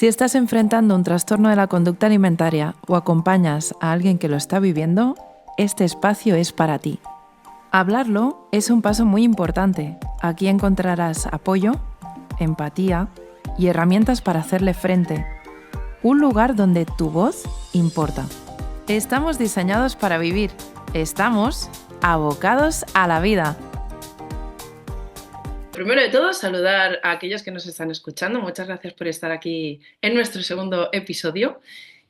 Si estás enfrentando un trastorno de la conducta alimentaria o acompañas a alguien que lo está viviendo, este espacio es para ti. Hablarlo es un paso muy importante. Aquí encontrarás apoyo, empatía y herramientas para hacerle frente. Un lugar donde tu voz importa. Estamos diseñados para vivir. Estamos abocados a la vida. Primero de todo, saludar a aquellos que nos están escuchando. Muchas gracias por estar aquí en nuestro segundo episodio.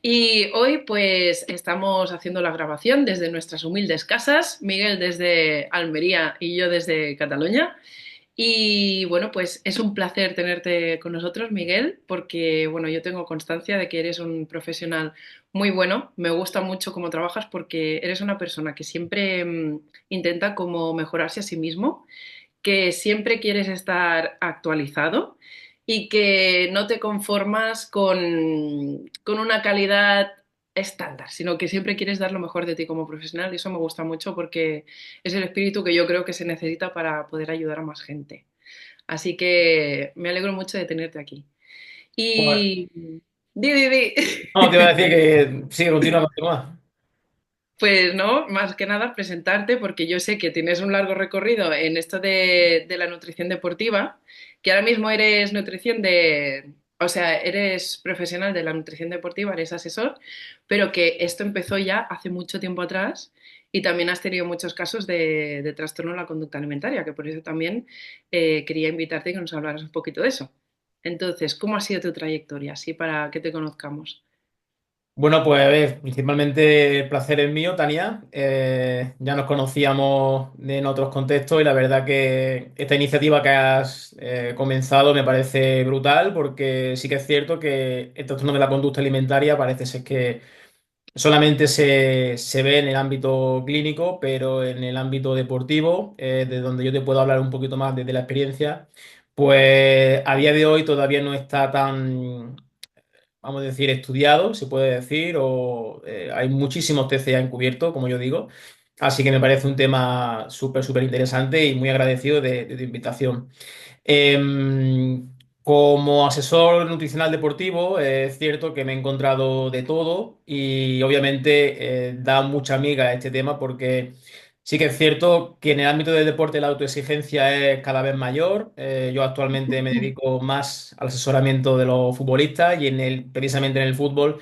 Y hoy pues estamos haciendo la grabación desde nuestras humildes casas, Miguel desde Almería y yo desde Cataluña. Y bueno, pues es un placer tenerte con nosotros, Miguel, porque bueno, yo tengo constancia de que eres un profesional muy bueno. Me gusta mucho cómo trabajas porque eres una persona que siempre intenta como mejorarse a sí mismo, que siempre quieres estar actualizado y que no te conformas con una calidad estándar, sino que siempre quieres dar lo mejor de ti como profesional y eso me gusta mucho porque es el espíritu que yo creo que se necesita para poder ayudar a más gente. Así que me alegro mucho de tenerte aquí. Bueno, Y... Di. no, te iba a decir que sí, continúa, continúa. Pues no, más que nada presentarte porque yo sé que tienes un largo recorrido en esto de la nutrición deportiva, que ahora mismo eres o sea, eres profesional de la nutrición deportiva, eres asesor, pero que esto empezó ya hace mucho tiempo atrás y también has tenido muchos casos de trastorno de la conducta alimentaria, que por eso también quería invitarte y que nos hablaras un poquito de eso. Entonces, ¿cómo ha sido tu trayectoria? Así para que te conozcamos. Bueno, pues a ver, principalmente el placer es mío, Tania. Ya nos conocíamos en otros contextos y la verdad que esta iniciativa que has comenzado me parece brutal porque sí que es cierto que el trastorno de la conducta alimentaria parece ser que solamente se ve en el ámbito clínico, pero en el ámbito deportivo, de donde yo te puedo hablar un poquito más desde la experiencia, pues a día de hoy todavía no está tan, vamos a decir, estudiado, se puede decir, o hay muchísimos TCA encubiertos, como yo digo. Así que me parece un tema súper, súper interesante y muy agradecido de tu invitación. Como asesor nutricional deportivo, es cierto que me he encontrado de todo y obviamente da mucha amiga este tema porque sí que es cierto que en el ámbito del deporte la autoexigencia es cada vez mayor. Yo actualmente me dedico más al asesoramiento de los futbolistas y precisamente en el fútbol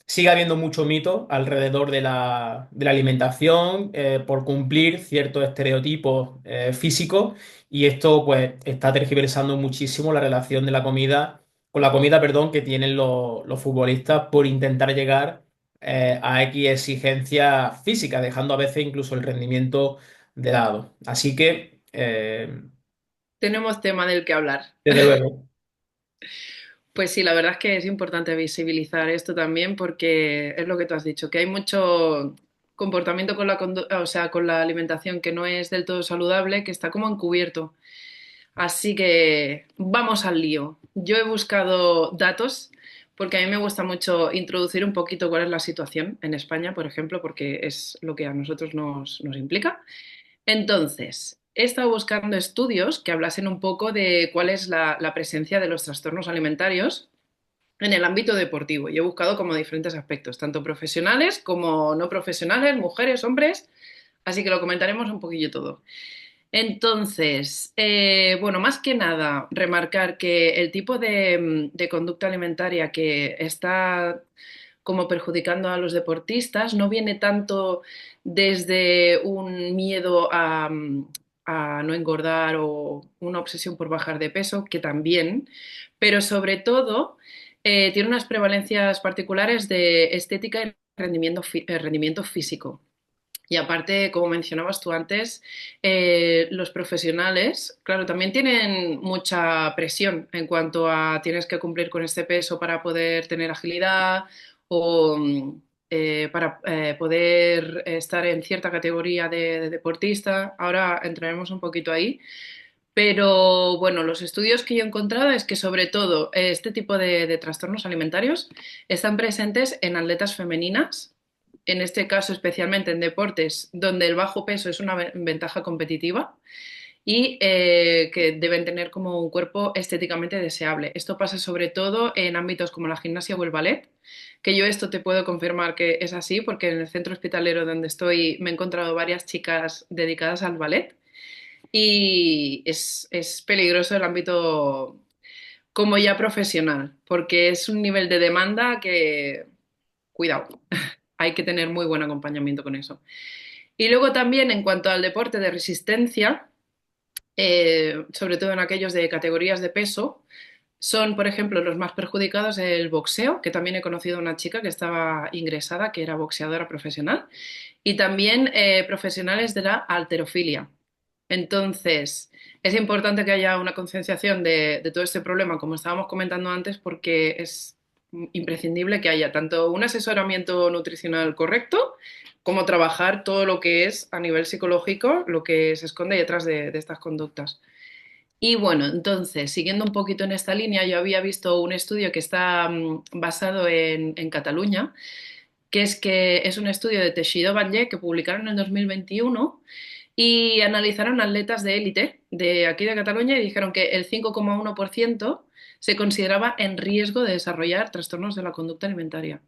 sigue habiendo mucho mito alrededor de la alimentación por cumplir ciertos estereotipos físicos y esto pues está tergiversando muchísimo la relación de la comida, con la comida, perdón, que tienen los futbolistas por intentar llegar a X exigencia física, dejando a veces incluso el rendimiento de lado. Así que, Tenemos tema del que hablar. desde luego. Pues sí, la verdad es que es importante visibilizar esto también porque es lo que tú has dicho, que hay mucho comportamiento con o sea, con la alimentación que no es del todo saludable, que está como encubierto. Así que vamos al lío. Yo he buscado datos porque a mí me gusta mucho introducir un poquito cuál es la situación en España, por ejemplo, porque es lo que a nosotros nos implica. Entonces, he estado buscando estudios que hablasen un poco de cuál es la presencia de los trastornos alimentarios en el ámbito deportivo y he buscado como diferentes aspectos, tanto profesionales como no profesionales, mujeres, hombres, así que lo comentaremos un poquillo todo. Entonces, bueno, más que nada, remarcar que el tipo de conducta alimentaria que está como perjudicando a los deportistas no viene tanto desde un miedo a no engordar o una obsesión por bajar de peso, que también, pero sobre todo tiene unas prevalencias particulares de estética y rendimiento físico. Y aparte, como mencionabas tú antes, los profesionales, claro, también tienen mucha presión en cuanto a tienes que cumplir con este peso para poder tener agilidad o para poder estar en cierta categoría de deportista. Ahora entraremos un poquito ahí. Pero bueno, los estudios que yo he encontrado es que sobre todo este tipo de trastornos alimentarios están presentes en atletas femeninas, en este caso especialmente en deportes donde el bajo peso es una ventaja competitiva y que deben tener como un cuerpo estéticamente deseable. Esto pasa sobre todo en ámbitos como la gimnasia o el ballet, que yo esto te puedo confirmar que es así, porque en el centro hospitalero donde estoy me he encontrado varias chicas dedicadas al ballet y es peligroso el ámbito como ya profesional, porque es un nivel de demanda que, cuidado, hay que tener muy buen acompañamiento con eso. Y luego también en cuanto al deporte de resistencia, sobre todo en aquellos de categorías de peso, son, por ejemplo, los más perjudicados el boxeo, que también he conocido a una chica que estaba ingresada, que era boxeadora profesional, y también profesionales de la halterofilia. Entonces, es importante que haya una concienciación de todo este problema, como estábamos comentando antes, porque es imprescindible que haya tanto un asesoramiento nutricional correcto como trabajar todo lo que es a nivel psicológico, lo que se esconde detrás de estas conductas. Y bueno, entonces, siguiendo un poquito en esta línea, yo había visto un estudio que está basado en Cataluña, que es un estudio de Teixidó Batlle que publicaron en 2021 y analizaron atletas de élite de aquí de Cataluña y dijeron que el 5,1% se consideraba en riesgo de desarrollar trastornos de la conducta alimentaria.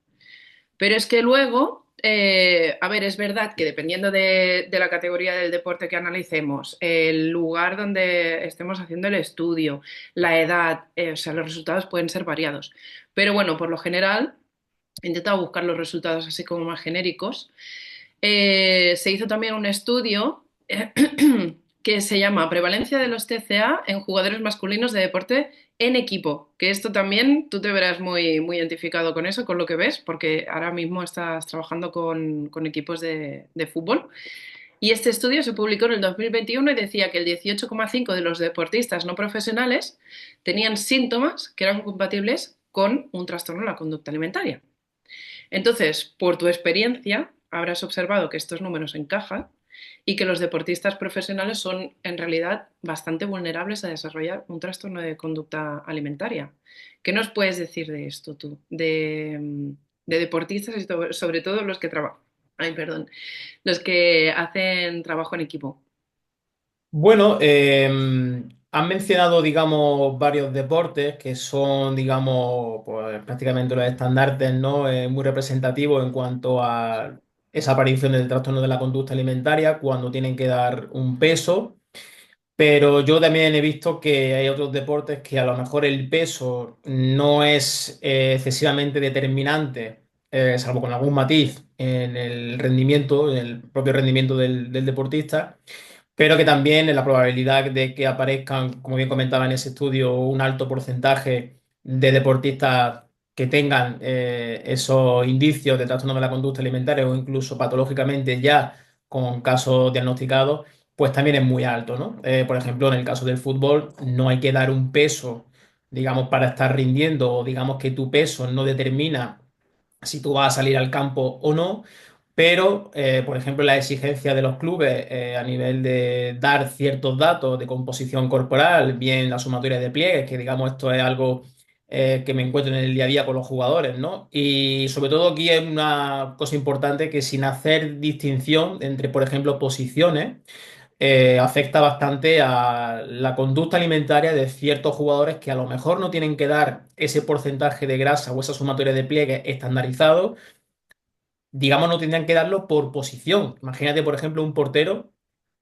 Pero es que luego, a ver, es verdad que dependiendo de la categoría del deporte que analicemos, el lugar donde estemos haciendo el estudio, la edad, o sea, los resultados pueden ser variados. Pero bueno, por lo general, he intentado buscar los resultados así como más genéricos. Se hizo también un estudio que se llama Prevalencia de los TCA en jugadores masculinos de deporte en equipo, que esto también tú te verás muy, muy identificado con eso, con lo que ves, porque ahora mismo estás trabajando con equipos de fútbol. Y este estudio se publicó en el 2021 y decía que el 18,5% de los deportistas no profesionales tenían síntomas que eran compatibles con un trastorno de la conducta alimentaria. Entonces, por tu experiencia, habrás observado que estos números encajan y que los deportistas profesionales son en realidad bastante vulnerables a desarrollar un trastorno de conducta alimentaria. ¿Qué nos puedes decir de esto tú? De deportistas y sobre todo los que trabajan. Ay, perdón. Los que hacen trabajo en equipo. Bueno, han mencionado, digamos, varios deportes que son, digamos, pues prácticamente los estandartes, ¿no? Muy representativos en cuanto a esa aparición del trastorno de la conducta alimentaria cuando tienen que dar un peso. Pero yo también he visto que hay otros deportes que a lo mejor el peso no es excesivamente determinante, salvo con algún matiz en el rendimiento, en el propio rendimiento del deportista, pero que también en la probabilidad de que aparezcan, como bien comentaba en ese estudio, un alto porcentaje de deportistas que tengan esos indicios de trastorno de la conducta alimentaria o incluso patológicamente ya con casos diagnosticados, pues también es muy alto, ¿no? Por ejemplo, en el caso del fútbol no hay que dar un peso, digamos, para estar rindiendo o digamos que tu peso no determina si tú vas a salir al campo o no, pero, por ejemplo, la exigencia de los clubes a nivel de dar ciertos datos de composición corporal, bien la sumatoria de pliegues, que digamos esto es algo que me encuentro en el día a día con los jugadores, ¿no? Y sobre todo aquí es una cosa importante que sin hacer distinción entre, por ejemplo, posiciones, afecta bastante a la conducta alimentaria de ciertos jugadores que a lo mejor no tienen que dar ese porcentaje de grasa o esa sumatoria de pliegues estandarizado, digamos, no tendrían que darlo por posición. Imagínate, por ejemplo, un portero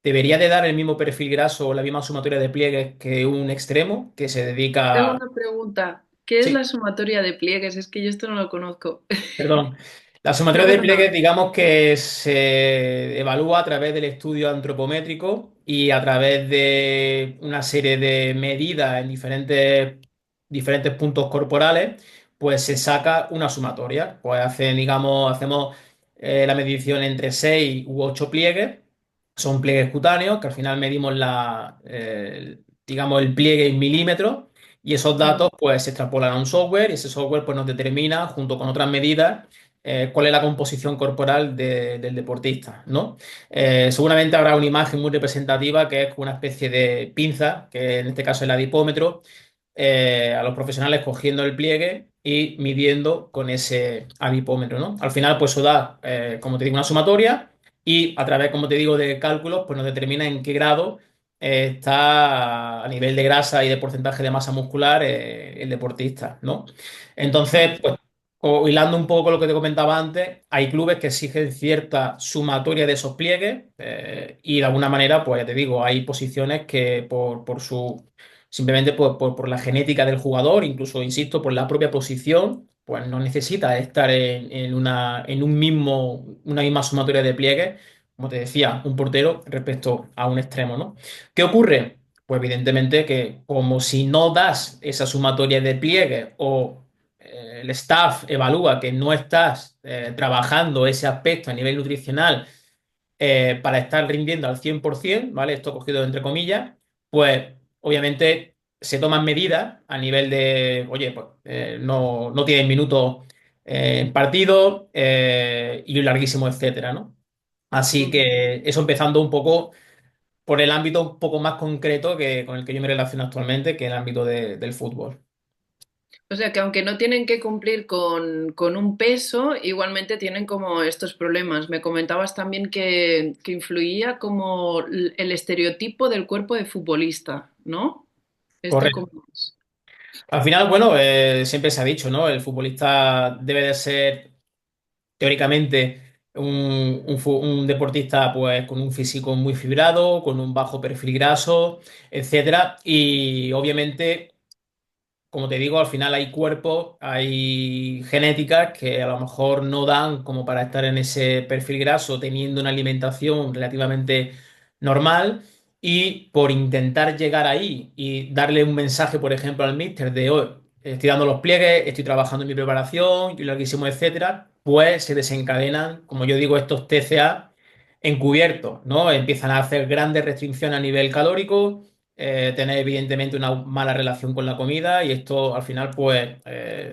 debería de dar el mismo perfil graso o la misma sumatoria de pliegues que un extremo que se Tengo dedica... una pregunta. ¿Qué es Sí, la sumatoria de pliegues? Es que yo esto no lo conozco. perdón. La No sumatoria de pasa pliegues, nada. digamos que se evalúa a través del estudio antropométrico y a través de una serie de medidas en diferentes puntos corporales, pues se saca una sumatoria. Pues hacemos la medición entre 6 u 8 pliegues. Son pliegues cutáneos, que al final medimos digamos, el pliegue en milímetros. Y esos datos pues se extrapolan a un software y ese software pues nos determina, junto con otras medidas, cuál es la composición corporal del deportista, ¿no? Seguramente habrá una imagen muy representativa que es una especie de pinza, que en este caso es el adipómetro, a los profesionales cogiendo el pliegue y midiendo con ese adipómetro, ¿no? Al final pues eso da, como te digo, una sumatoria y a través, como te digo, de cálculos pues nos determina en qué grado está a nivel de grasa y de porcentaje de masa muscular el deportista, ¿no? Entonces, pues, hilando un poco con lo que te comentaba antes, hay clubes que exigen cierta sumatoria de esos pliegues y de alguna manera, pues ya te digo, hay posiciones que por su, simplemente por la genética del jugador, incluso, insisto, por la propia posición, pues no necesita estar en una misma sumatoria de pliegues, como te decía, un portero respecto a un extremo, ¿no? ¿Qué ocurre? Pues evidentemente que como si no das esa sumatoria de pliegues o el staff evalúa que no estás trabajando ese aspecto a nivel nutricional para estar rindiendo al 100%, ¿vale? Esto cogido entre comillas, pues obviamente se toman medidas a nivel de, oye, pues no tienen minutos en partido y un larguísimo, etcétera, ¿no? Así Ujú. que eso empezando un poco por el ámbito un poco más concreto que con el que yo me relaciono actualmente, que es el ámbito del fútbol. O sea que aunque no tienen que cumplir con un peso, igualmente tienen como estos problemas. Me comentabas también que influía como el estereotipo del cuerpo de futbolista, ¿no? ¿Esto cómo Correcto. es? Al final, bueno, siempre se ha dicho, ¿no? El futbolista debe de ser teóricamente un deportista pues con un físico muy fibrado, con un bajo perfil graso, etcétera. Y obviamente, como te digo, al final hay cuerpos, hay genéticas que a lo mejor no dan como para estar en ese perfil graso teniendo una alimentación relativamente normal. Y por intentar llegar ahí y darle un mensaje, por ejemplo, al míster de hoy, estoy dando los pliegues, estoy trabajando en mi preparación, y larguísimo, etcétera, pues se desencadenan, como yo digo, estos TCA encubiertos, ¿no? Empiezan a hacer grandes restricciones a nivel calórico, tener evidentemente una mala relación con la comida y esto al final pues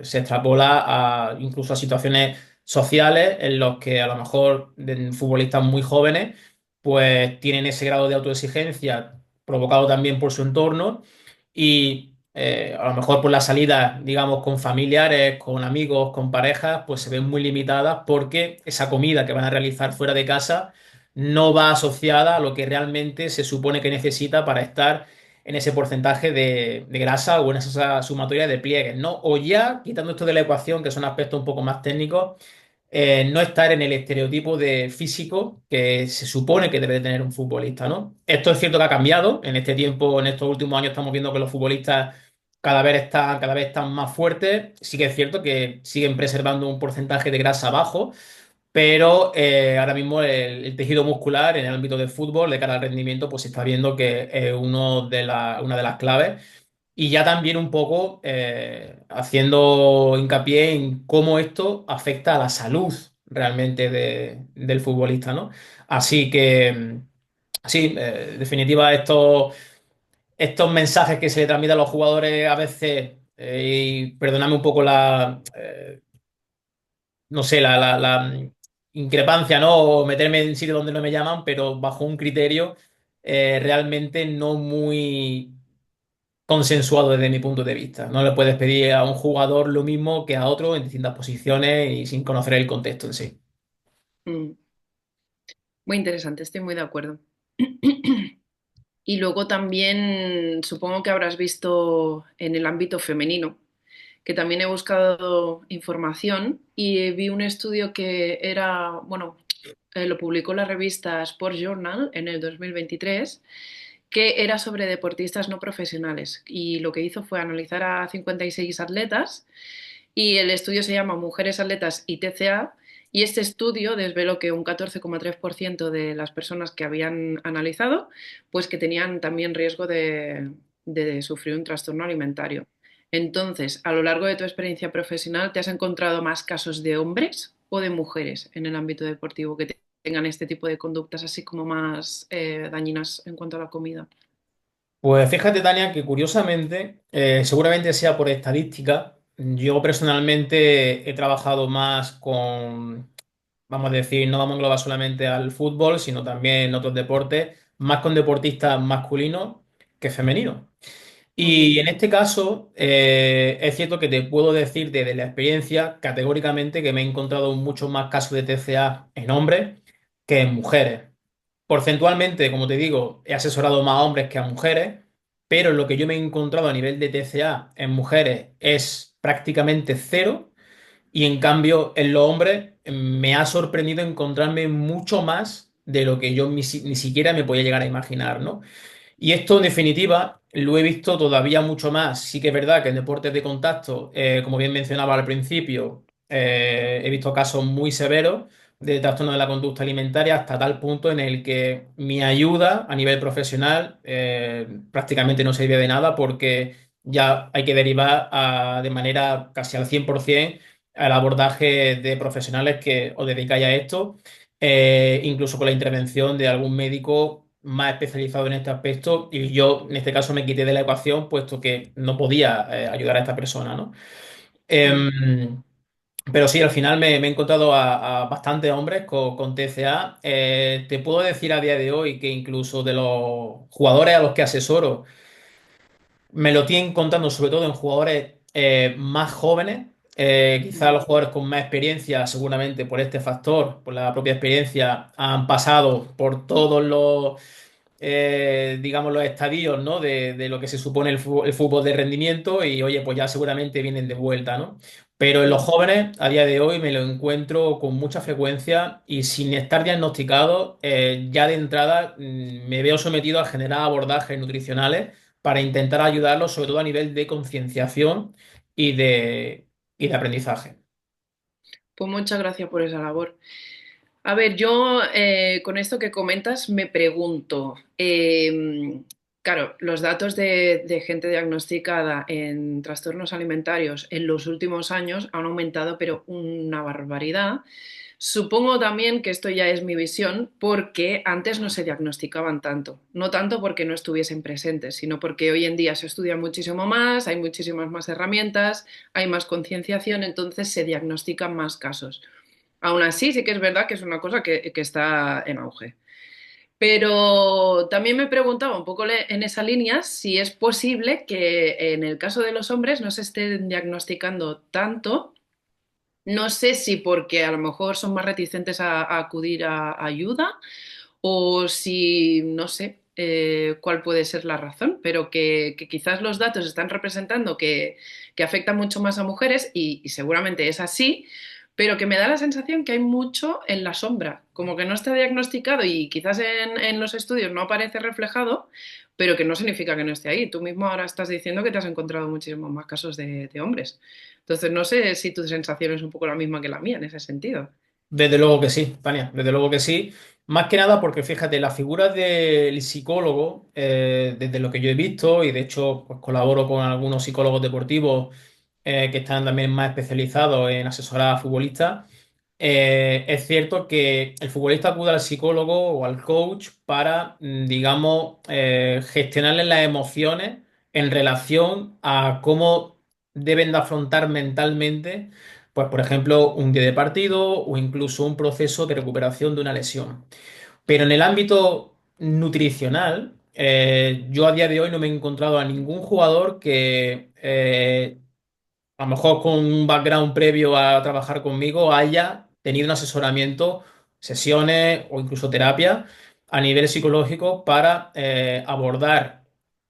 se extrapola incluso a situaciones sociales en los que a lo mejor futbolistas muy jóvenes pues tienen ese grado de autoexigencia provocado también por su entorno y a lo mejor por la salida, digamos, con familiares, con amigos, con parejas, pues se ven muy limitadas porque esa comida que van a realizar fuera de casa no va asociada a lo que realmente se supone que necesita para estar en ese porcentaje de grasa o en esa sumatoria de pliegues, ¿no? O ya, quitando esto de la ecuación, que son aspectos un poco más técnicos, no estar en el estereotipo de físico que se supone que debe de tener un futbolista, ¿no? Esto es cierto que ha cambiado. En este tiempo, en estos últimos años, estamos viendo que los futbolistas cada vez están más fuertes. Sí que es cierto que siguen preservando un porcentaje de grasa bajo, pero ahora mismo el tejido muscular en el ámbito del fútbol, de cara al rendimiento, pues se está viendo que es una de las claves. Y ya también un poco haciendo hincapié en cómo esto afecta a la salud realmente del futbolista, ¿no? Así que, sí, en definitiva, estos mensajes que se le transmiten a los jugadores a veces, y perdonadme un poco no sé, la increpancia, ¿no? O meterme en sitios donde no me llaman, pero bajo un criterio realmente no muy consensuado desde mi punto de vista. No le puedes pedir a un jugador lo mismo que a otro en distintas posiciones y sin conocer el contexto en sí. Mm, muy interesante, estoy muy de acuerdo. Y luego también supongo que habrás visto en el ámbito femenino, que también he buscado información y vi un estudio que era, bueno, lo publicó la revista Sport Journal en el 2023, que era sobre deportistas no profesionales. Y lo que hizo fue analizar a 56 atletas y el estudio se llama Mujeres Atletas y TCA. Y este estudio desveló que un 14,3% de las personas que habían analizado, pues que tenían también riesgo de sufrir un trastorno alimentario. Entonces, a lo largo de tu experiencia profesional, ¿te has encontrado más casos de hombres o de mujeres en el ámbito deportivo que tengan este tipo de conductas así como más dañinas en cuanto a la comida? Pues fíjate, Tania, que curiosamente, seguramente sea por estadística, yo personalmente he trabajado más con, vamos a decir, no vamos a englobar solamente al fútbol, sino también en otros deportes, más con deportistas masculinos que femeninos. Ujú. Y en este caso, es cierto que te puedo decir desde la experiencia categóricamente que me he encontrado muchos más casos de TCA en hombres que en mujeres. Porcentualmente, como te digo, he asesorado más a hombres que a mujeres, pero lo que yo me he encontrado a nivel de TCA en mujeres es prácticamente cero. Y en cambio, en los hombres me ha sorprendido encontrarme mucho más de lo que yo ni siquiera me podía llegar a imaginar, ¿no? Y esto, en definitiva, lo he visto todavía mucho más. Sí que es verdad que en deportes de contacto, como bien mencionaba al principio, he visto casos muy severos de trastorno de la conducta alimentaria hasta tal punto en el que mi ayuda a nivel profesional prácticamente no sirve de nada porque ya hay que derivar de manera casi al 100% al abordaje de profesionales que os dedicáis a esto, incluso con la intervención de algún médico más especializado en este aspecto, y yo en este caso me quité de la ecuación puesto que no podía ayudar a esta persona, ¿no? Mm. Em, pero sí, al final me he encontrado a bastantes hombres con TCA. Te puedo decir a día de hoy que incluso de los jugadores a los que asesoro, me lo tienen contando sobre todo en jugadores más jóvenes. Quizás los jugadores con más experiencia, seguramente por este factor, por la propia experiencia, han pasado por todos los, digamos, los estadios, ¿no? De lo que se supone el fútbol de rendimiento y, oye, pues ya seguramente vienen de vuelta, ¿no? Pero en los Mm. jóvenes, a día de hoy, me lo encuentro con mucha frecuencia y sin estar diagnosticado, ya de entrada me veo sometido a generar abordajes nutricionales para intentar ayudarlos, sobre todo a nivel de concienciación y de aprendizaje. Pues muchas gracias por esa labor. A ver, yo con esto que comentas me pregunto, claro, los datos de gente diagnosticada en trastornos alimentarios en los últimos años han aumentado, pero una barbaridad. Supongo también que esto ya es mi visión, porque antes no se diagnosticaban tanto. No tanto porque no estuviesen presentes, sino porque hoy en día se estudia muchísimo más, hay muchísimas más herramientas, hay más concienciación, entonces se diagnostican más casos. Aún así, sí que es verdad que es una cosa que está en auge. Pero también me preguntaba un poco en esa línea si es posible que en el caso de los hombres no se estén diagnosticando tanto. No sé si porque a lo mejor son más reticentes a acudir a ayuda o si no sé cuál puede ser la razón, pero que quizás los datos están representando que afecta mucho más a mujeres y seguramente es así, pero que me da la sensación que hay mucho en la sombra, como que no está diagnosticado y quizás en los estudios no aparece reflejado, pero que no significa que no esté ahí. Tú mismo ahora estás diciendo que te has encontrado muchísimos más casos de hombres. Entonces, no sé si tu sensación es un poco la misma que la mía en ese sentido. Desde luego que sí, Tania, desde luego que sí. Más que nada porque fíjate, la figura del psicólogo, desde lo que yo he visto, y de hecho pues, colaboro con algunos psicólogos deportivos que están también más especializados en asesorar a futbolistas, es cierto que el futbolista acude al psicólogo o al coach para, digamos, gestionarle las emociones en relación a cómo deben de afrontar mentalmente, pues, por ejemplo, un día de partido o incluso un proceso de recuperación de una lesión. Pero en el ámbito nutricional, yo a día de hoy no me he encontrado a ningún jugador que a lo mejor con un background previo a trabajar conmigo, haya tenido un asesoramiento, sesiones o incluso terapia a nivel psicológico para abordar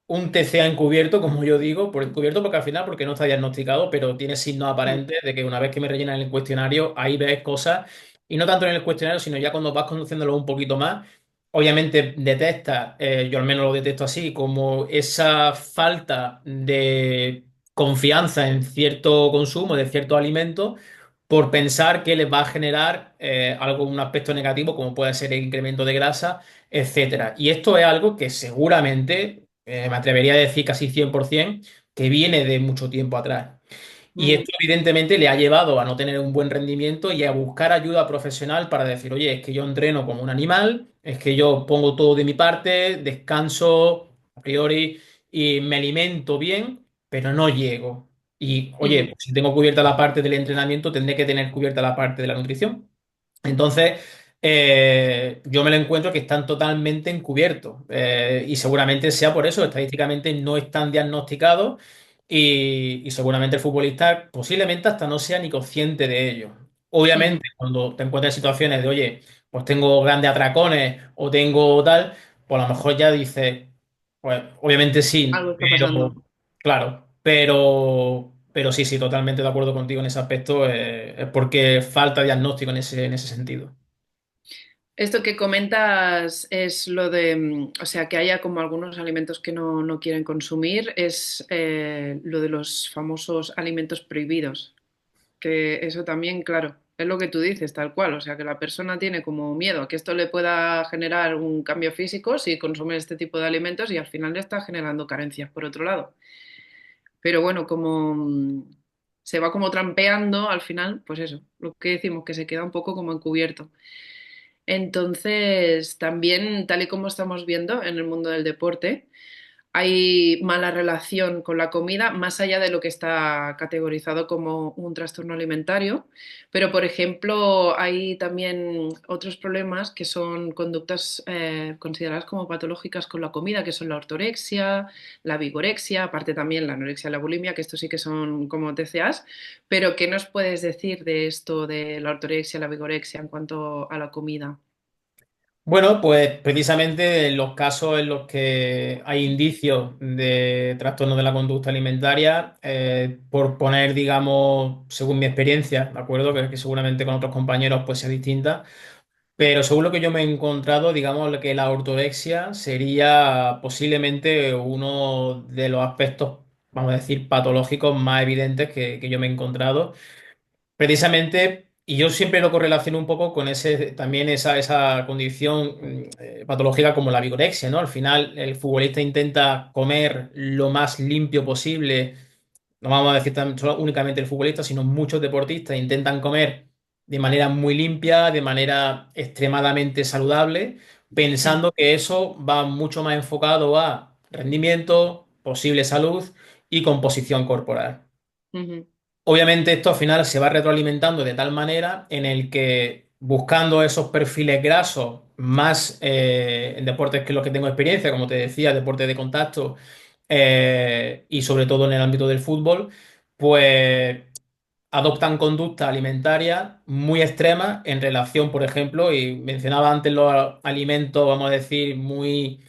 un TCA encubierto, como yo digo, por encubierto porque al final porque no está diagnosticado, pero tiene signos Mm, aparentes de que una vez que me rellenan el cuestionario, ahí ves cosas, y no tanto en el cuestionario, sino ya cuando vas conduciéndolo un poquito más. Obviamente detecta, yo al menos lo detecto así, como esa falta de confianza en cierto consumo de ciertos alimentos por pensar que les va a generar un aspecto negativo como puede ser el incremento de grasa, etcétera. Y esto es algo que seguramente, me atrevería a decir casi 100%, que viene de mucho tiempo atrás. Y mm, esto evidentemente le ha llevado a no tener un buen rendimiento y a buscar ayuda profesional para decir, oye, es que yo entreno como un animal, es que yo pongo todo de mi parte, descanso a priori y me alimento bien, pero no llego. Y oye, mm, pues, si tengo cubierta la parte del entrenamiento, tendré que tener cubierta la parte de la nutrición. Entonces, yo me lo encuentro que están totalmente encubiertos y seguramente sea por eso, estadísticamente no están diagnosticados y seguramente el futbolista posiblemente hasta no sea ni consciente de ello. mm, Obviamente, cuando te encuentras en situaciones de, oye, pues tengo grandes atracones o tengo tal, pues a lo mejor ya dices, pues obviamente Algo sí, está pero pasando. claro, pero sí, sí, totalmente de acuerdo contigo en ese aspecto, es porque falta diagnóstico en ese sentido. Esto que comentas es lo de, o sea, que haya como algunos alimentos que no quieren consumir, es lo de los famosos alimentos prohibidos. Que eso también, claro, es lo que tú dices, tal cual. O sea, que la persona tiene como miedo a que esto le pueda generar un cambio físico si consume este tipo de alimentos y al final le está generando carencias por otro lado. Pero bueno, como se va como trampeando al final, pues eso, lo que decimos, que se queda un poco como encubierto. Entonces, también, tal y como estamos viendo en el mundo del deporte, hay mala relación con la comida, más allá de lo que está categorizado como un trastorno alimentario. Pero, por ejemplo, hay también otros problemas que son conductas consideradas como patológicas con la comida, que son la ortorexia, la vigorexia, aparte también la anorexia y la bulimia, que estos sí que son como TCAs. Pero, ¿qué nos puedes decir de esto, de la ortorexia, la vigorexia en cuanto a la comida? Bueno, pues precisamente en los casos en los que hay indicios de trastorno de la conducta alimentaria, por poner, digamos, según mi experiencia, ¿de acuerdo? Que seguramente con otros compañeros pues sea distinta, pero según lo que yo me he encontrado, digamos que la ortorexia sería posiblemente uno de los aspectos, vamos a decir, patológicos más evidentes que yo me he encontrado. Precisamente, y yo siempre lo correlaciono un poco con ese, también esa condición patológica como la vigorexia, ¿no? Al final, el futbolista intenta comer lo más limpio posible. No vamos a decir solo únicamente el futbolista, sino muchos deportistas intentan comer de manera muy limpia, de manera extremadamente saludable, Ujú, pensando que eso va mucho más enfocado a rendimiento, posible salud y composición corporal. ujú, Obviamente esto al final se va retroalimentando de tal manera en el que buscando esos perfiles grasos más en deportes que los que tengo experiencia, como te decía, deportes de contacto y sobre todo en el ámbito del fútbol, pues adoptan conductas alimentarias muy extremas en relación, por ejemplo, y mencionaba antes los alimentos, vamos a decir, muy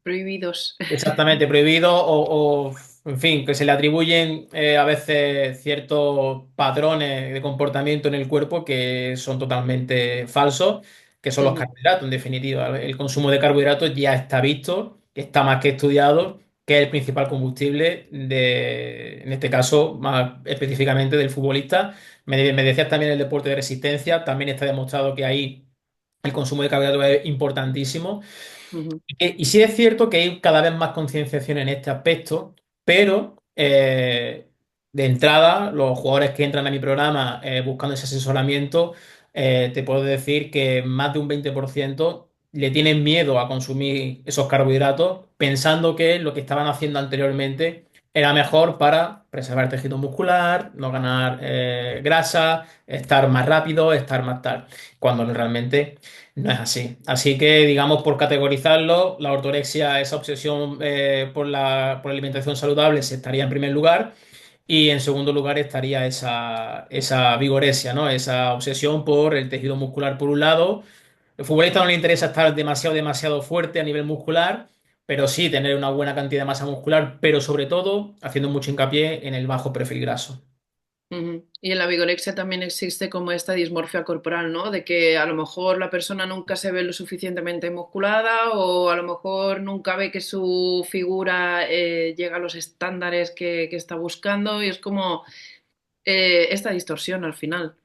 prohibidos. exactamente, prohibido en fin, que se le atribuyen a veces ciertos patrones de comportamiento en el cuerpo que son totalmente falsos, que son los Ujú, carbohidratos, en definitiva. El consumo de carbohidratos ya está visto, que está más que estudiado, que es el principal combustible de, en este caso, más específicamente del futbolista. Me decías también el deporte de resistencia, también está demostrado que ahí el consumo de carbohidratos es importantísimo. ujú, Y sí es cierto que hay cada vez más concienciación en este aspecto, pero de entrada, los jugadores que entran a mi programa buscando ese asesoramiento, te puedo decir que más de un 20% le tienen miedo a consumir esos carbohidratos, pensando que lo que estaban haciendo anteriormente era mejor para preservar el tejido muscular, no ganar grasa, estar más rápido, estar más tal, cuando realmente no es así. Así que, digamos, por categorizarlo, la ortorexia, esa obsesión por la alimentación saludable, se estaría en primer lugar. Y en segundo lugar estaría esa vigorexia, ¿no? Esa obsesión por el tejido muscular por un lado. Al futbolista no le interesa estar demasiado fuerte a nivel muscular, pero sí tener una buena cantidad de masa muscular, pero sobre todo haciendo mucho hincapié en el bajo perfil graso. ujú. Y en la vigorexia también existe como esta dismorfia corporal, ¿no? De que a lo mejor la persona nunca se ve lo suficientemente musculada o a lo mejor nunca ve que su figura llega a los estándares que está buscando y es como esta distorsión al final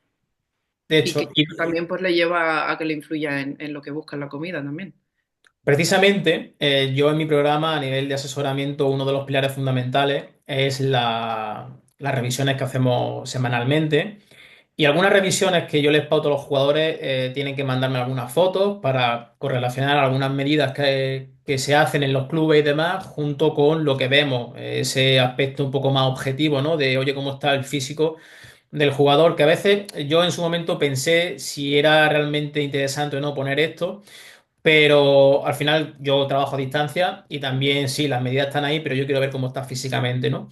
De y que hecho, también pues le lleva a que le influya en lo que busca en la comida también. precisamente, yo en mi programa a nivel de asesoramiento, uno de los pilares fundamentales es las revisiones que hacemos semanalmente. Y algunas revisiones que yo les pauto a los jugadores tienen que mandarme algunas fotos para correlacionar algunas medidas que se hacen en los clubes y demás, junto con lo que vemos, ese aspecto un poco más objetivo, ¿no? De, oye, cómo está el físico del jugador, que a veces yo en su momento pensé si era realmente interesante o no poner esto. Pero al final yo trabajo a distancia y también sí, las medidas están ahí, pero yo quiero ver cómo estás físicamente, ¿no?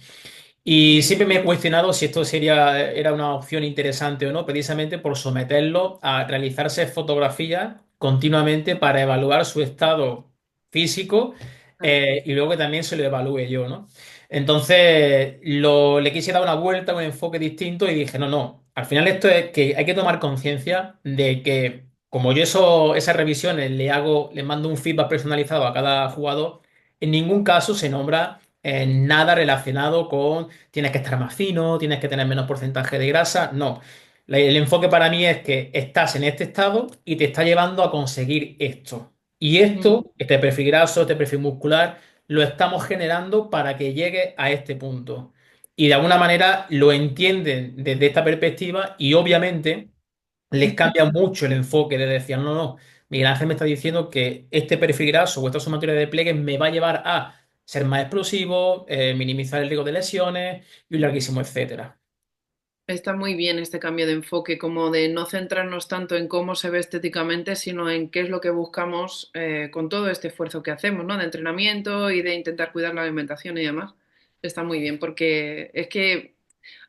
Y siempre me he cuestionado si esto era una opción interesante o no, precisamente por someterlo a realizarse fotografías continuamente para evaluar su estado físico, Claro. y luego que también se lo evalúe yo, ¿no? Entonces le quise dar una vuelta, un enfoque distinto y dije, no, no, al final esto es que hay que tomar conciencia de que como yo esas revisiones le mando un feedback personalizado a cada jugador, en ningún caso se nombra nada relacionado con tienes que estar más fino, tienes que tener menos porcentaje de grasa. No. El enfoque para mí es que estás en este estado y te está llevando a conseguir esto. Y Ujú. esto, este perfil graso, este perfil muscular, lo estamos generando para que llegue a este punto. Y de alguna manera lo entienden desde esta perspectiva y obviamente les cambia mucho el enfoque de decir, no, no, Miguel Ángel me está diciendo que este perfil graso o esta sumatoria de pliegues me va a llevar a ser más explosivo, minimizar el riesgo de lesiones y un larguísimo etcétera. Está muy bien este cambio de enfoque, como de no centrarnos tanto en cómo se ve estéticamente, sino en qué es lo que buscamos con todo este esfuerzo que hacemos, ¿no? De entrenamiento y de intentar cuidar la alimentación y demás. Está muy bien, porque es que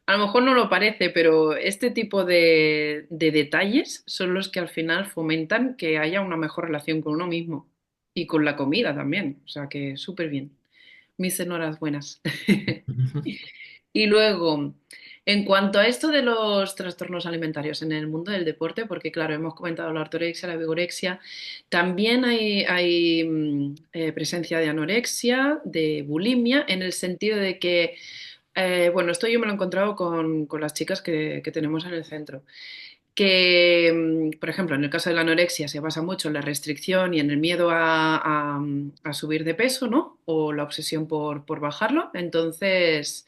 a lo mejor no lo parece, pero este tipo de detalles son los que al final fomentan que haya una mejor relación con uno mismo y con la comida también. O sea que súper bien. Mis enhorabuenas. Y luego, en cuanto a esto de los trastornos alimentarios en el mundo del deporte, porque claro, hemos comentado la ortorexia, la vigorexia, también hay presencia de anorexia, de bulimia, en el sentido de que, bueno, esto yo me lo he encontrado con las chicas que tenemos en el centro que, por ejemplo, en el caso de la anorexia se basa mucho en la restricción y en el miedo a subir de peso, ¿no? O la obsesión por bajarlo. Entonces,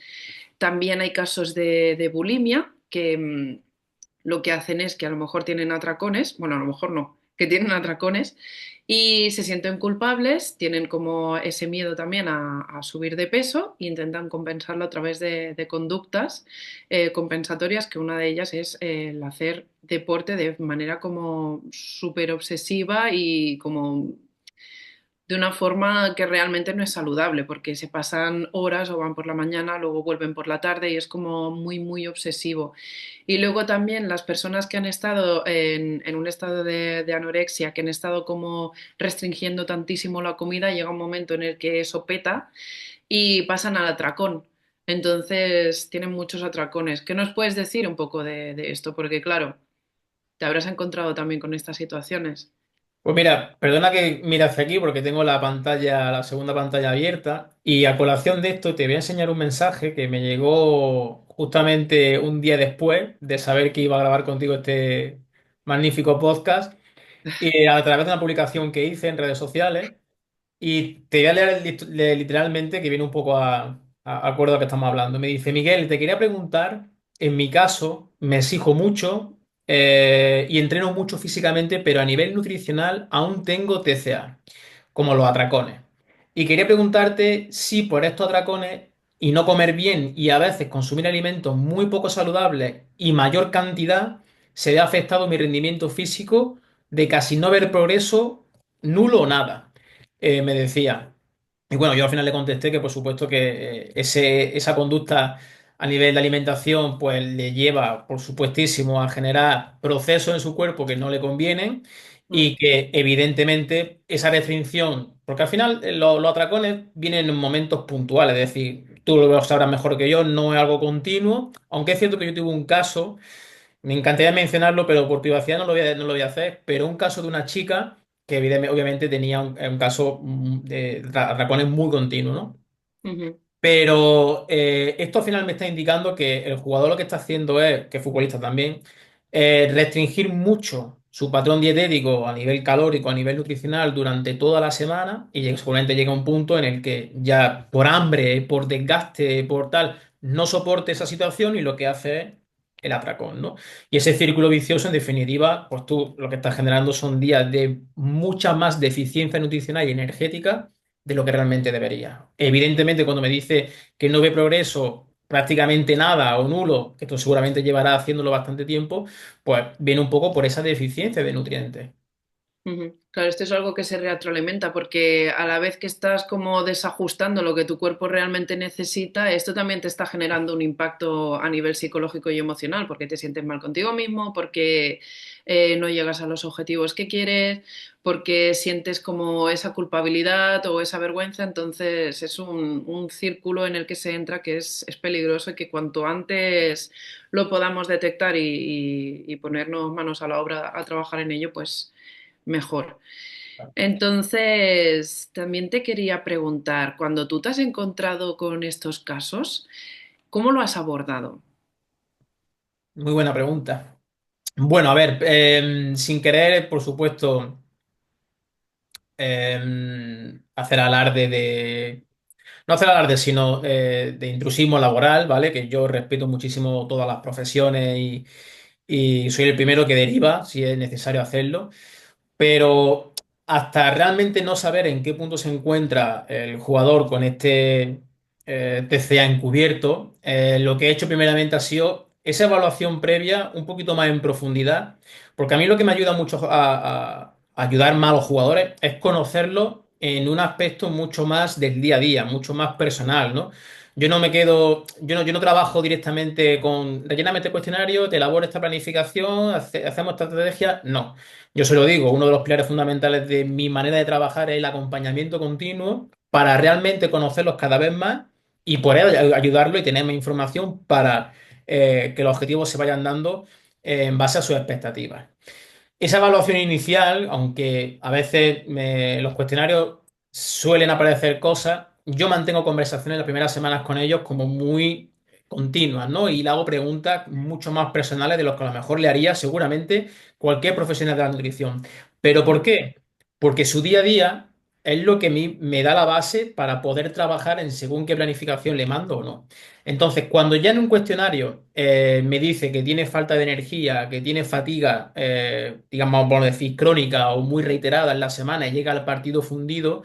también hay casos de bulimia que lo que hacen es que a lo mejor tienen atracones, bueno, a lo mejor no, que tienen atracones y se sienten culpables, tienen como ese miedo también a subir de peso e intentan compensarlo a través de conductas compensatorias, que una de ellas es el hacer deporte de manera como súper obsesiva y como de una forma que realmente no es saludable, porque se pasan horas o van por la mañana, luego vuelven por la tarde y es como muy, muy obsesivo. Y luego también las personas que han estado en un estado de anorexia, que han estado como restringiendo tantísimo la comida, llega un momento en el que eso peta y pasan al atracón. Entonces tienen muchos atracones. ¿Qué nos puedes decir un poco de esto? Porque claro, te habrás encontrado también con estas situaciones. Pues mira, perdona que mire hacia aquí porque tengo la segunda pantalla abierta y a colación de esto te voy a enseñar un mensaje que me llegó justamente un día después de saber que iba a grabar contigo este magnífico podcast y a través de una publicación que hice en redes sociales. Y te voy a leer literalmente, que viene un poco a acuerdo a lo que estamos hablando. Me dice, Miguel, te quería preguntar, en mi caso, me exijo mucho y entreno mucho físicamente, pero a nivel nutricional aún tengo TCA, como los atracones. Y quería preguntarte si por estos atracones y no comer bien y a veces consumir alimentos muy poco saludables y mayor cantidad, se ve afectado mi rendimiento físico de casi no ver progreso, nulo o nada, me decía. Y bueno, yo al final le contesté que por supuesto que esa conducta a nivel de alimentación pues le lleva por supuestísimo a generar procesos en su cuerpo que no le convienen Mm, y que evidentemente esa restricción, porque al final los atracones vienen en momentos puntuales, es decir, tú lo sabrás mejor que yo, no es algo continuo, aunque es cierto que yo tuve un caso, me encantaría mencionarlo, pero por privacidad no lo voy a hacer, pero un caso de una chica que obviamente tenía un caso de atracones muy continuo, ¿no? ujú, Pero esto al final me está indicando que el jugador lo que está haciendo es, que es futbolista también, restringir mucho su patrón dietético a nivel calórico, a nivel nutricional durante toda la semana y seguramente llega un punto en el que ya por hambre, por desgaste, por tal, no soporte esa situación y lo que hace es el atracón, ¿no? Y ese círculo vicioso, en definitiva, pues tú lo que estás generando son días de mucha más deficiencia nutricional y energética de lo que realmente debería. Evidentemente, cuando me dice que no ve progreso prácticamente nada o nulo, que esto seguramente llevará haciéndolo bastante tiempo, pues viene un poco por esa deficiencia de nutrientes. Ujú. Claro, esto es algo que se retroalimenta porque a la vez que estás como desajustando lo que tu cuerpo realmente necesita, esto también te está generando un impacto a nivel psicológico y emocional porque te sientes mal contigo mismo, porque no llegas a los objetivos que quieres, porque sientes como esa culpabilidad o esa vergüenza. Entonces es un círculo en el que se entra que es peligroso y que cuanto antes lo podamos detectar y ponernos manos a la obra a trabajar en ello, pues mejor. Entonces, también te quería preguntar, cuando tú te has encontrado con estos casos, ¿cómo lo has abordado? Muy buena pregunta. Bueno, a ver, sin querer, por supuesto, hacer alarde de... No hacer alarde, sino de intrusismo laboral, ¿vale? Que yo respeto muchísimo todas las profesiones y soy el primero que deriva si es necesario hacerlo. Pero hasta realmente no saber en qué punto se encuentra el jugador con este TCA encubierto, lo que he hecho primeramente ha sido esa evaluación previa un poquito más en profundidad, porque a mí lo que me ayuda mucho a ayudar más a los jugadores es conocerlos en un aspecto mucho más del día a día, mucho más personal, ¿no? Yo no me quedo, yo no trabajo directamente con relléname este cuestionario, te elaboro esta planificación, hacemos esta estrategia. No. Yo se lo digo, uno de los pilares fundamentales de mi manera de trabajar es el acompañamiento continuo para realmente conocerlos cada vez más y poder ayudarlo y tener más información para que los objetivos se vayan dando en base a sus expectativas. Esa evaluación inicial, aunque a veces los cuestionarios suelen aparecer cosas, yo mantengo conversaciones las primeras semanas con ellos como muy continuas, ¿no? Y le hago preguntas mucho más personales de lo que a lo mejor le haría seguramente cualquier profesional de la nutrición. ¿Pero por qué? Porque su día a día es lo que a mí me da la base para poder trabajar en según qué planificación le mando o no. Entonces, cuando ya en un cuestionario me dice que tiene falta de energía, que tiene fatiga, digamos, por decir, crónica o muy reiterada en la semana y llega al partido fundido,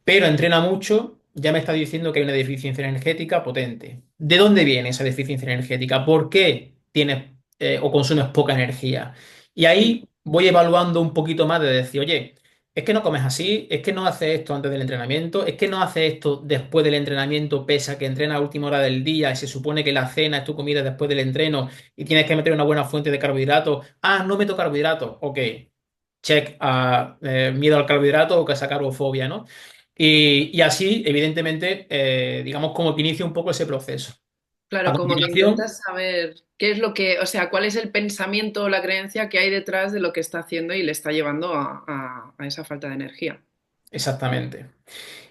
pero entrena mucho, ya me está diciendo que hay una deficiencia energética potente. ¿De dónde viene esa deficiencia energética? ¿Por qué tienes o consumes poca energía? Y ahí voy evaluando un poquito más de decir, oye, es que no comes así, es que no haces esto antes del entrenamiento, es que no haces esto después del entrenamiento, pese a que entrena a última hora del día y se supone que la cena es tu comida después del entreno y tienes que meter una buena fuente de carbohidratos. Ah, no meto carbohidratos. Ok, check a miedo al carbohidrato o que esa carbofobia, ¿no? Y así, evidentemente, digamos como que inicia un poco ese proceso. A Claro, como que continuación, intentas saber qué es lo que, o sea, cuál es el pensamiento o la creencia que hay detrás de lo que está haciendo y le está llevando a esa falta de energía. exactamente.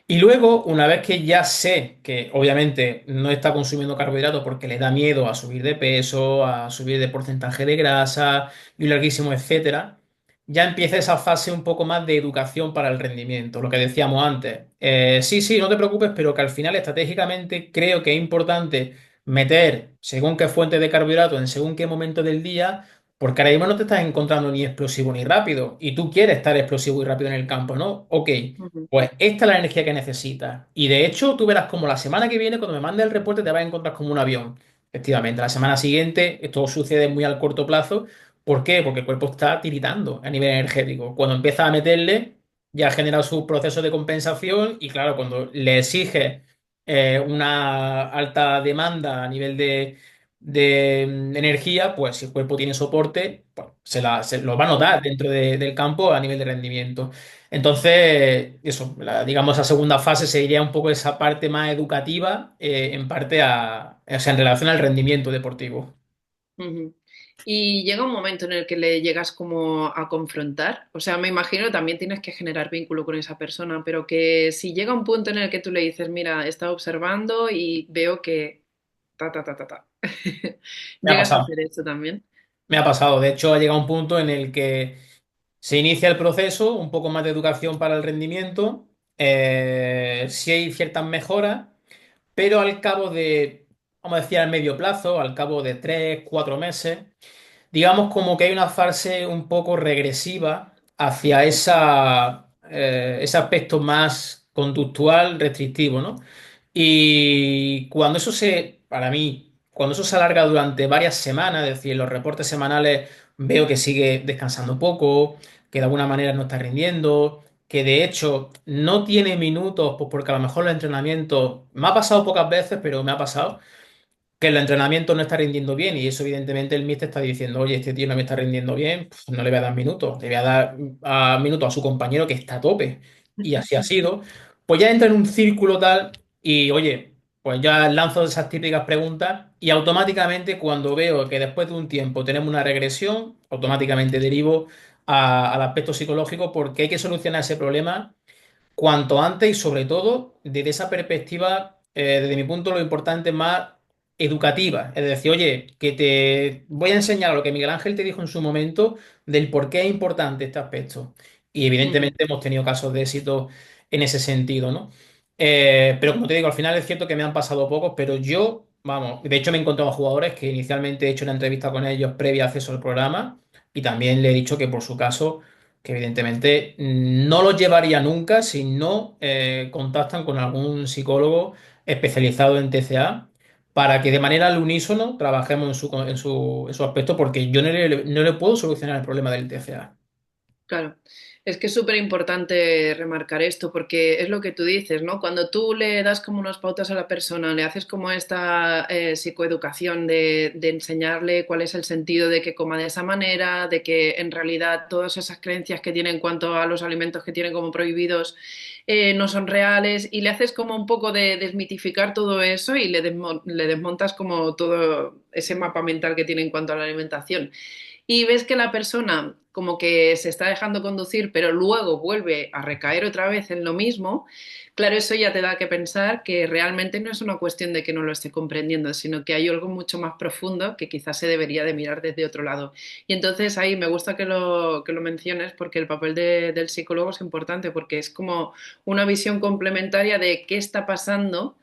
Y luego, una vez que ya sé que obviamente no está consumiendo carbohidratos porque le da miedo a subir de peso, a subir de porcentaje de grasa y un larguísimo etcétera, ya empieza esa fase un poco más de educación para el rendimiento, lo que decíamos antes. Sí, sí, no te preocupes, pero que al final estratégicamente creo que es importante meter según qué fuente de carbohidratos en según qué momento del día, porque ahora mismo no te estás encontrando ni explosivo ni rápido y tú quieres estar explosivo y rápido en el campo, ¿no? Ok. Ujú, Pues esta es la energía que necesitas. Y de hecho, tú verás como la semana que viene, cuando me mande el reporte, te vas a encontrar como un avión. Efectivamente, la semana siguiente, esto sucede muy al corto plazo. ¿Por qué? Porque el cuerpo está tiritando a nivel energético. Cuando empieza a meterle, ya genera su proceso de compensación y claro, cuando le exige una alta demanda a nivel de energía, pues si el cuerpo tiene soporte, pues se lo va a notar ujú, dentro del campo a nivel de rendimiento. Entonces, eso, digamos, esa segunda fase sería un poco esa parte más educativa, en parte o sea, en relación al rendimiento deportivo. ujú. Y llega un momento en el que le llegas como a confrontar, o sea, me imagino también tienes que generar vínculo con esa persona, pero que si llega un punto en el que tú le dices, mira, he estado observando y veo que ta, ta, ta, ta, ta. Me ha ¿Llegas a pasado. hacer eso también? Me ha pasado. De hecho, ha llegado un punto en el que se inicia el proceso, un poco más de educación para el rendimiento. Sí hay ciertas mejoras, pero al cabo de, vamos a decir, al medio plazo, al cabo de 3, 4 meses. Digamos como que hay una fase un poco regresiva hacia ese aspecto más conductual, restrictivo, ¿no? Y cuando para mí, cuando eso se alarga durante varias semanas, es decir, en los reportes semanales veo que sigue descansando poco, que de alguna manera no está rindiendo, que de hecho no tiene minutos, pues porque a lo mejor los entrenamientos, me ha pasado pocas veces, pero me ha pasado que el entrenamiento no está rindiendo bien y eso evidentemente el míster está diciendo, oye, este tío no me está rindiendo bien, pues no le voy a dar minutos, le voy a dar minutos a su compañero que está a tope. Y así ha sido. Pues ya entra en un círculo tal y, oye, pues ya lanzo esas típicas preguntas y automáticamente cuando veo que después de un tiempo tenemos una regresión, automáticamente derivo al aspecto psicológico porque hay que solucionar ese problema cuanto antes y sobre todo desde esa perspectiva, desde mi punto, lo importante más educativa. Es decir, oye, que te voy a enseñar lo que Miguel Ángel te dijo en su momento del por qué es importante este aspecto. Y Ujú. evidentemente hemos tenido casos de éxito en ese sentido, ¿no? Pero como te digo, al final es cierto que me han pasado pocos, pero yo, vamos, de hecho me he encontrado a jugadores que inicialmente he hecho una entrevista con ellos previa acceso al programa y también le he dicho que por su caso que evidentemente no los llevaría nunca si no contactan con algún psicólogo especializado en TCA para que de manera al unísono trabajemos en su aspecto porque yo no le puedo solucionar el problema del TCA. Claro, es que es súper importante remarcar esto porque es lo que tú dices, ¿no? Cuando tú le das como unas pautas a la persona, le haces como esta psicoeducación de enseñarle cuál es el sentido de que coma de esa manera, de que en realidad todas esas creencias que tiene en cuanto a los alimentos que tienen como prohibidos no son reales y le haces como un poco de desmitificar todo eso y le desmontas como todo ese mapa mental que tiene en cuanto a la alimentación y ves que la persona como que se está dejando conducir, pero luego vuelve a recaer otra vez en lo mismo, claro, eso ya te da que pensar que realmente no es una cuestión de que no lo esté comprendiendo, sino que hay algo mucho más profundo que quizás se debería de mirar desde otro lado. Y entonces ahí me gusta que lo menciones porque el papel del psicólogo es importante, porque es como una visión complementaria de qué está pasando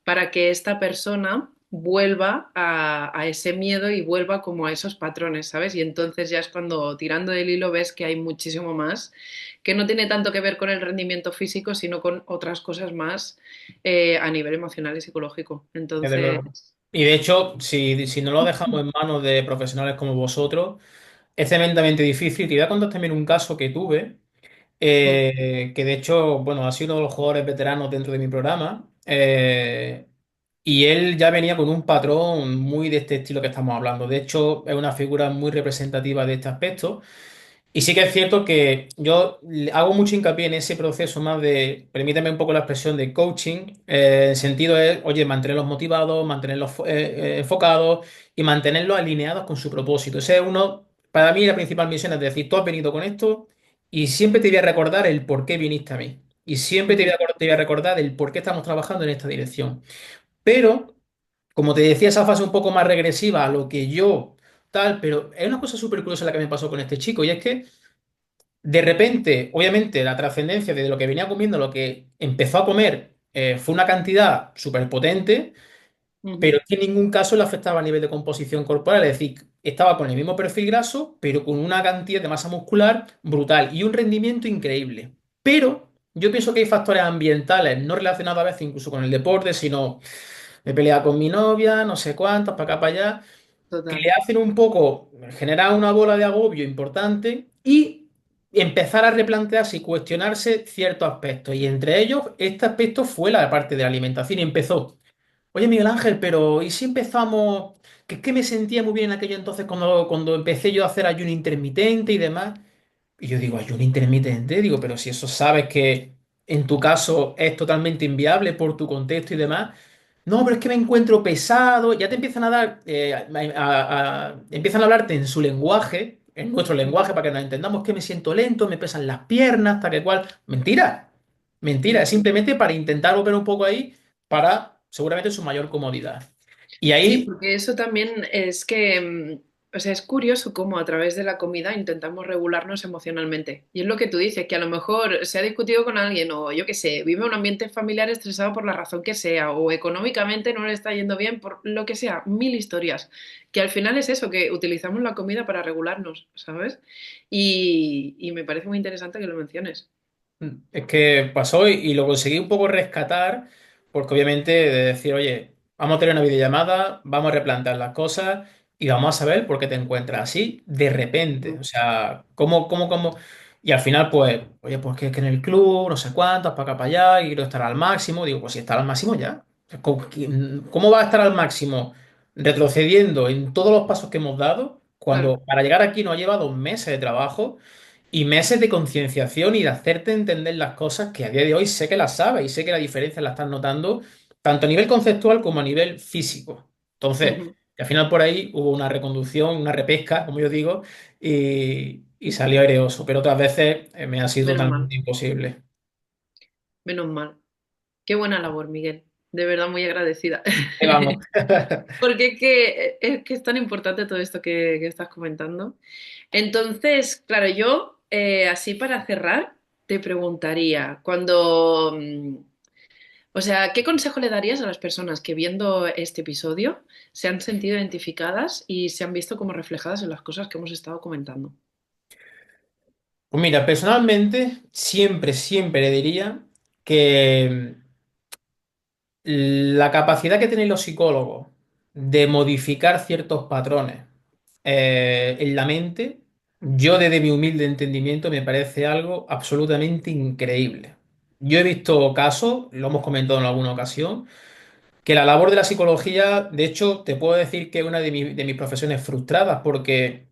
para que esta persona vuelva a ese miedo y vuelva como a esos patrones, ¿sabes? Y entonces ya es cuando tirando del hilo ves que hay muchísimo más, que no tiene tanto que ver con el rendimiento físico, sino con otras cosas más a nivel emocional y psicológico. Desde Entonces, luego. Y de hecho, si no lo dejamos en manos de profesionales como vosotros, es tremendamente difícil. Te voy a contar también un caso que tuve. Que de hecho, bueno, ha sido uno de los jugadores veteranos dentro de mi programa. Y él ya venía con un patrón muy de este estilo que estamos hablando. De hecho, es una figura muy representativa de este aspecto. Y sí que es cierto que yo hago mucho hincapié en ese proceso más de, permíteme un poco la expresión de coaching. El sentido es, oye, mantenerlos motivados, mantenerlos enfocados y mantenerlos alineados con su propósito. Ese es uno, para mí, la principal misión es decir, tú has venido con esto y siempre te voy a recordar el por qué viniste a mí. Y siempre te voy a recordar el por qué estamos trabajando en esta dirección. Pero, como te decía, esa fase un poco más regresiva a lo que yo tal, pero es una cosa súper curiosa la que me pasó con este chico y es que de repente, obviamente, la trascendencia de lo que venía comiendo, lo que empezó a comer, fue una cantidad súper potente, pero es que en ningún caso le afectaba a nivel de composición corporal. Es decir, estaba con el mismo perfil graso, pero con una cantidad de masa muscular brutal y un rendimiento increíble. Pero yo pienso que hay factores ambientales no relacionados a veces incluso con el deporte, sino me pelea con mi novia, no sé cuántos, para acá, para allá que total. le hacen un poco generar una bola de agobio importante y empezar a replantearse y cuestionarse ciertos aspectos. Y entre ellos, este aspecto fue la parte de la alimentación y empezó. Oye, Miguel Ángel, pero ¿y si empezamos? Que es que me sentía muy bien en aquello entonces cuando empecé yo a hacer ayuno intermitente y demás. Y yo digo, ayuno intermitente, digo, pero si eso sabes que en tu caso es totalmente inviable por tu contexto y demás. No, pero es que me encuentro pesado. Ya te empiezan a dar, empiezan a hablarte en su lenguaje, en nuestro lenguaje, para que nos entendamos que me siento lento, me pesan las piernas, tal que cual. Mentira, mentira, es simplemente para intentar operar un poco ahí para seguramente su mayor comodidad. Y Sí, ahí porque eso también es que, o sea, es curioso cómo a través de la comida intentamos regularnos emocionalmente. Y es lo que tú dices, que a lo mejor se ha discutido con alguien o yo qué sé, vive un ambiente familiar estresado por la razón que sea o económicamente no le está yendo bien por lo que sea, mil historias. Que al final es eso, que utilizamos la comida para regularnos, ¿sabes? Y me parece muy interesante que lo menciones. es que pasó y lo conseguí un poco rescatar, porque obviamente de decir, oye, vamos a tener una videollamada, vamos a replantear las cosas y vamos a saber por qué te encuentras así de repente. O sea, ¿cómo? Y al final, pues, oye, pues que es que en el club, no sé cuántas, para acá, para allá, y quiero estar al máximo. Digo, pues si está al máximo ya. ¿Cómo va a estar al máximo retrocediendo en todos los pasos que hemos dado Claro. cuando para llegar aquí nos ha llevado meses de trabajo y meses de concienciación y de hacerte entender las cosas que a día de hoy sé que las sabes y sé que la diferencia la estás notando tanto a nivel conceptual como a nivel físico? Entonces, Ujú. al final por ahí hubo una reconducción, una repesca, como yo digo, y salió aireoso, pero otras veces me ha sido Menos mal, totalmente imposible. menos mal. Qué buena labor, Miguel. De verdad, muy agradecida. Ahí vamos. Porque es que es tan importante todo esto que estás comentando. Entonces, claro, yo, así para cerrar, te preguntaría, o sea, ¿qué consejo le darías a las personas que viendo este episodio se han sentido identificadas y se han visto como reflejadas en las cosas que hemos estado comentando? Pues mira, personalmente siempre le diría que la capacidad que tienen los psicólogos de modificar ciertos patrones en la mente, yo desde mi humilde entendimiento me parece algo absolutamente increíble. Yo he visto casos, lo hemos comentado en alguna ocasión, que la labor de la psicología, de hecho, te puedo decir que es una de mis profesiones frustradas, porque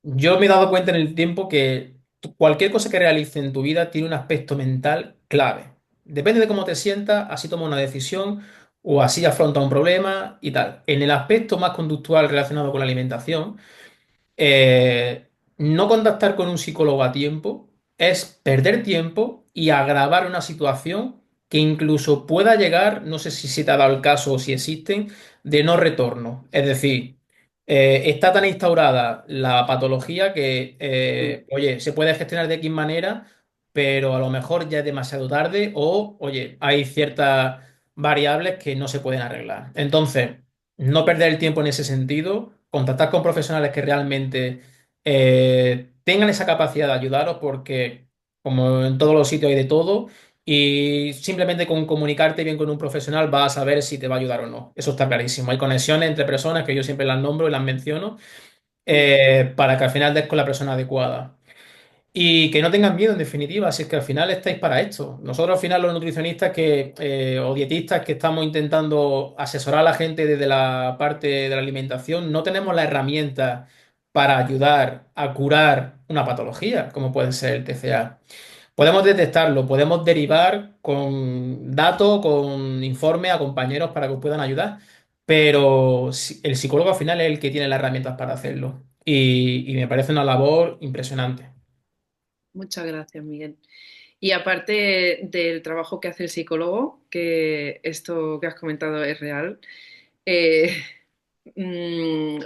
yo me he dado cuenta en el tiempo que cualquier cosa que realices en tu vida tiene un aspecto mental clave. Depende de cómo te sientas, así toma una decisión o así afronta un problema y tal. En el aspecto más conductual relacionado con la alimentación, no contactar con un psicólogo a tiempo es perder tiempo y agravar una situación que incluso pueda llegar, no sé si se te ha dado el caso o si existen, de no retorno. Es decir, está tan instaurada la patología que, Mm. oye, se puede gestionar de X manera, pero a lo mejor ya es demasiado tarde o, oye, hay ciertas variables que no se pueden arreglar. Entonces, no perder el tiempo en ese sentido, contactar con profesionales que realmente tengan esa capacidad de ayudaros, porque como en todos los sitios hay de todo, y simplemente con comunicarte bien con un profesional vas a saber si te va a ayudar o no. Eso está clarísimo. Hay conexiones entre personas que yo siempre las nombro y las menciono Mm. para que al final des con la persona adecuada. Y que no tengan miedo, en definitiva, si es que al final estáis para esto. Nosotros al final los nutricionistas o dietistas que estamos intentando asesorar a la gente desde la parte de la alimentación, no tenemos la herramienta para ayudar a curar una patología, como puede ser el TCA. Podemos detectarlo, podemos derivar con datos, con informes a compañeros para que os puedan ayudar, pero el psicólogo al final es el que tiene las herramientas para hacerlo. Y me parece una labor impresionante. Muchas gracias, Miguel. Y aparte del trabajo que hace el psicólogo, que esto que has comentado es real, eh,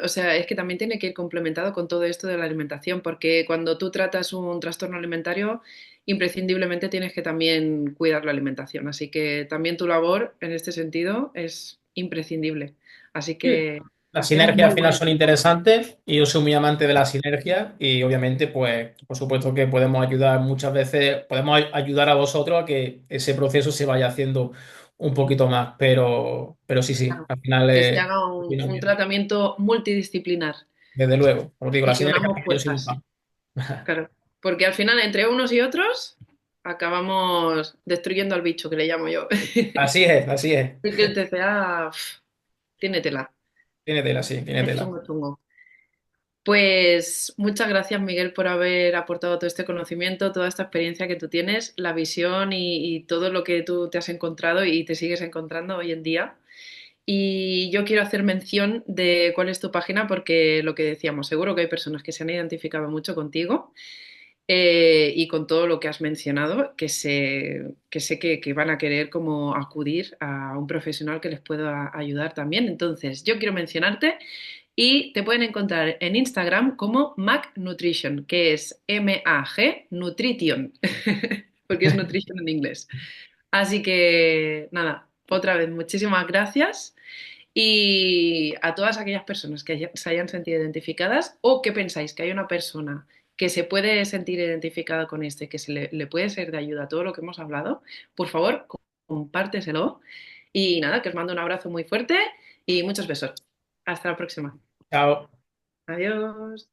o sea, es que también tiene que ir complementado con todo esto de la alimentación, porque cuando tú tratas un trastorno alimentario, imprescindiblemente tienes que también cuidar la alimentación. Así que también tu labor en este sentido es imprescindible. Así Sí. que Las es un sinergias muy al final buen son equipo. interesantes y yo soy muy amante de la sinergia y obviamente pues por supuesto que podemos ayudar muchas veces, podemos ayudar a vosotros a que ese proceso se vaya haciendo un poquito más, pero sí, sí, Claro. al final Que se haga opino un bien. tratamiento multidisciplinar Desde luego, como te digo, la y que sinergia unamos yo soy un fuerzas. fan. Claro, porque al final entre unos y otros acabamos destruyendo al bicho, que le llamo yo. Así es, así es. Así que el TCA tiene tela, Tiene tela, sí, tiene es tela. chungo chungo. Pues muchas gracias, Miguel, por haber aportado todo este conocimiento, toda esta experiencia que tú tienes, la visión y todo lo que tú te has encontrado y te sigues encontrando hoy en día. Y yo quiero hacer mención de cuál es tu página porque lo que decíamos, seguro que hay personas que se han identificado mucho contigo y con todo lo que has mencionado, que sé que van a querer como acudir a un profesional que les pueda ayudar también. Entonces, yo quiero mencionarte y te pueden encontrar en Instagram como Mac Nutrition, que es MAG Nutrition, porque es nutrition en inglés. Así que nada, otra vez, muchísimas gracias. Y a todas aquellas personas que se hayan sentido identificadas o que pensáis que hay una persona que se puede sentir identificada con esto y que le puede ser de ayuda a todo lo que hemos hablado, por favor, compárteselo. Y nada, que os mando un abrazo muy fuerte y muchos besos. Hasta la próxima. Chao. Adiós.